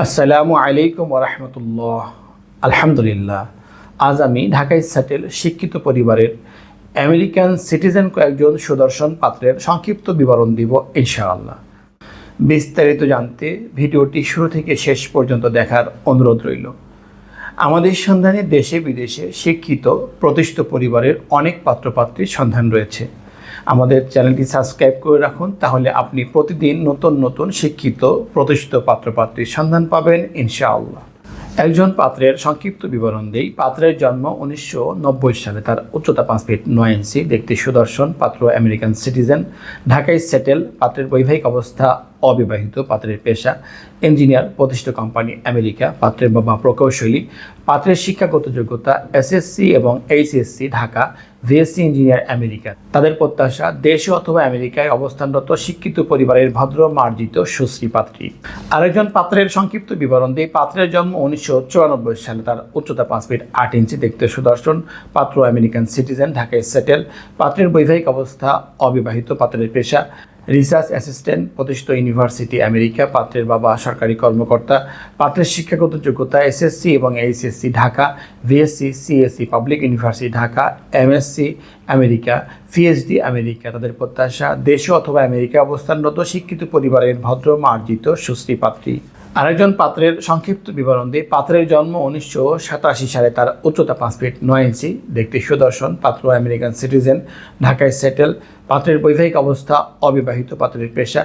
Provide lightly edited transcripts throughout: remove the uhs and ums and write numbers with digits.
আসসালামু আলাইকুম ওরহমতুল্লাহ। আলহামদুলিল্লাহ, আজ আমি ঢাকায় সেটেল শিক্ষিত পরিবারের আমেরিকান সিটিজেন কয়েকজন সুদর্শন পাত্রের সংক্ষিপ্ত বিবরণ দিব ইনশাআল্লাহ। বিস্তারিত জানতে ভিডিওটি শুরু থেকে শেষ পর্যন্ত দেখার অনুরোধ রইল। আমাদের সন্ধানে দেশে বিদেশে শিক্ষিত প্রতিষ্ঠিত পরিবারের অনেক পাত্রপাত্রীর সন্ধান রয়েছে। আমাদের চ্যানেলটি সাবস্ক্রাইব করে রাখুন, তাহলে আপনি প্রতিদিন নতুন নতুন শিক্ষিত প্রতিষ্ঠিত পাত্রপাত্রীর সন্ধান পাবেন ইনশাআল্লাহ। একজন পাত্রের সংক্ষিপ্ত বিবরণ দেই। পাত্রের জন্ম 1990 সালে। তার উচ্চতা 5 ফিট 9 ইঞ্চি, দেখতে সুদর্শন। পাত্র আমেরিকান সিটিজেন, ঢাকায় সেটেল। পাত্রের বৈবাহিক অবস্থা অবিবাহিত। পাত্রের পেশা ইঞ্জিনিয়ার, প্রতিষ্ঠিত কোম্পানি আমেরিকা। পাত্রের বাবা প্রকৌশলী। পাত্রের শিক্ষাগত যোগ্যতা এসএসসি এবং HSC Dhaka, VSC engineer America. তাদের প্রত্যাশা দেশে অথবা আমেরিকায় অবস্থানরত শিক্ষিত পরিবারের ভদ্র মার্জিত সুশ্রী পাত্রী। আরেকজন পাত্রের সংক্ষিপ্ত বিবরণ দিয়ে পাত্রের জন্ম 1994 সালে। তার উচ্চতা 5 ফিট 8 ইঞ্চি, দেখতে সুদর্শন। পাত্র আমেরিকান সিটিজেন, ঢাকায় সেটেল। পাত্রের বৈবাহিক অবস্থা অবিবাহিত। পাত্রের পেশা রিসার্চ অ্যাসিস্ট্যান্ট, প্রতিষ্ঠিত ইউনিভার্সিটি আমেরিকা। পাত্রের বাবা সরকারি কর্মকর্তা। পাত্রের শিক্ষাগত যোগ্যতা এসএসসি এবং HSC Dhaka, VSC CSC public university Dhaka, MSc America, PhD America. তাদের প্রত্যাশা দেশে অথবা আমেরিকায় অবস্থানরত শিক্ষিত পরিবারের ভদ্র মার্জিত সুশ্রী পাত্রী। আরেকজন পাত্রের সংক্ষিপ্ত বিবরণ দিয়ে পাত্রের জন্ম 1987 সালে। তার উচ্চতা 5 ফিট 9 ইঞ্চি, দেখতে সুদর্শন। পাত্র আমেরিকান সিটিজেন, ঢাকায় সেটেল। পাত্রের বৈবাহিক অবস্থা অবিবাহিত। পাত্রের পেশা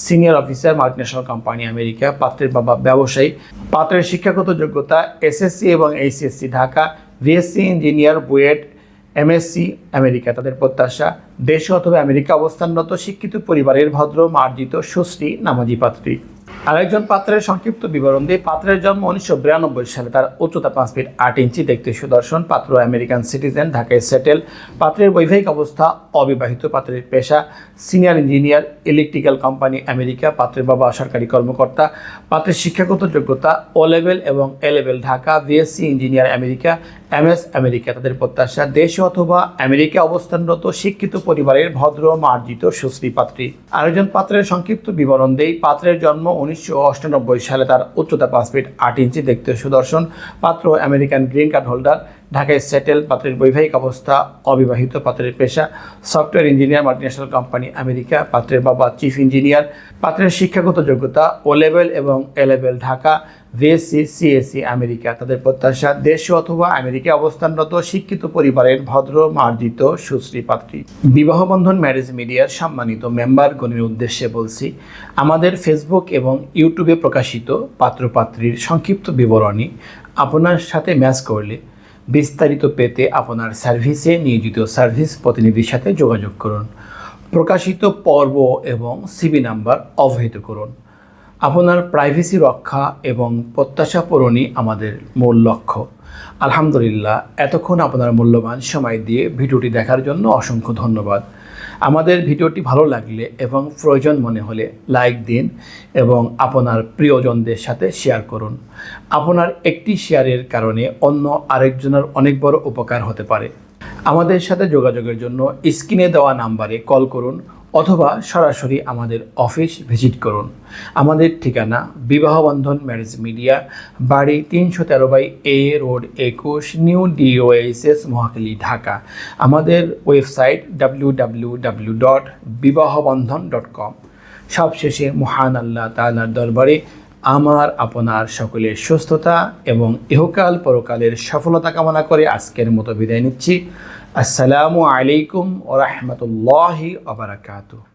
senior officer, multinational company America. পাত্রের বাবা ব্যবসায়ী। পাত্রের শিক্ষাগত যোগ্যতা এসএসসি এবং HSC Dhaka, VSC engineer, BUET, MSc America. তাদের প্রত্যাশা দেশে অথবা আমেরিকা অবস্থানরত শিক্ষিত পরিবারের ভদ্র মার্জিত সুশ্রী নামাজি পাত্রী। আরেকজন পাত্রের সংক্ষিপ্ত বিবরণ দিয়ে পাত্রের জন্ম 1992 সালে। তার উচ্চতা 5 ফিট 8 ইঞ্চি, দেখতে সুদর্শন। পাত্র আমেরিকান সিটিজেন, ঢাকায় সেটেল। পাত্রের বৈবাহিক অবস্থা অবিবাহিত। পাত্রের পেশা senior engineer, electrical company America. পাত্রের বাবা সরকারি কর্মকর্তা। পাত্রের শিক্ষাগত যোগ্যতা ও লেভেল এবং এ level Dhaka, VSC engineer America, MS America. তাদের প্রত্যাশা দেশে অথবা আমেরিকা অবস্থানরত শিক্ষিত পরিবারের ভদ্র মার্জিত সুশ্রী পাত্রী। আরেকজন পাত্রের সংক্ষিপ্ত বিবরণ দেই। পাত্রের জন্ম 1998 সালে। তার উচ্চতা 5 ফিট 8 ইঞ্চি, দেখতে সুদর্শন। পাত্র আমেরিকান গ্রিন কার্ড হোল্ডার, ঢাকায় সেটেল। পাত্রের বৈবাহিক অবস্থা অবিবাহিত। পাত্রের পেশা software engineer, multinational company America. পাত্রের বাবা চিফ ইঞ্জিনিয়ার। পাত্রের শিক্ষাগত যোগ্যতা ও লেভেল এবং এ level Dhaka, VSC CSC America. তাদের প্রত্যাশা দেশে অথবা আমেরিকায় অবস্থানরত শিক্ষিত পরিবারের ভদ্র মার্জিত সুশ্রী পাত্রী। বিবাহবন্ধন ম্যারেজ মিডিয়ার সম্মানিত মেম্বারগণের উদ্দেশ্যে বলছি, আমাদের ফেসবুক এবং ইউটিউবে প্রকাশিত পাত্রপাত্রীর সংক্ষিপ্ত বিবরণী আপনার সাথে ম্যাচ করলে বিস্তারিত পেতে আপনার সার্ভিসে নিয়োজিত সার্ভিস প্রতিনিধির সাথে যোগাযোগ করুন। প্রকাশিত পর্ব এবং সিবি নাম্বার অবহিত করুন। আপনার প্রাইভেসি রক্ষা এবং প্রত্যাশা পূরণই আমাদের মূল লক্ষ্য। আলহামদুলিল্লাহ, এতক্ষণ আপনার মূল্যবান সময় দিয়ে ভিডিওটি দেখার জন্য অসংখ্য ধন্যবাদ। আমাদের ভিডিওটি ভালো লাগলে এবং প্রয়োজন মনে হলে লাইক দিন এবং আপনার প্রিয়জনদের সাথে শেয়ার করুন। আপনার একটি শেয়ারের কারণে অন্য আরেকজনের অনেক বড় উপকার হতে পারে। আমাদের সাথে যোগাযোগের জন্য স্ক্রিনে দেওয়া নাম্বারে কল করুন অথবা সরাসরি আমাদের অফিস ভিজিট করুন। আমাদের ঠিকানা বিবাহবন্ধন ম্যারেজ মিডিয়া, বাড়ি 313/A road 21, new DOSS Mohakhali, Dhaka. আমাদের ওয়েবসাইট www.bibahobandhon.com। সবশেষে মহান আল্লাহ তাআলার দরবারে আমার আপনার সকলের সুস্থতা এবং ইহকাল পরকালের সফলতা কামনা করে আজকের মতো বিদায় নিচ্ছি। আসসালামু আলাইকুম ওয়া রাহমাতুল্লাহি ওয়া বারাকাতুহু।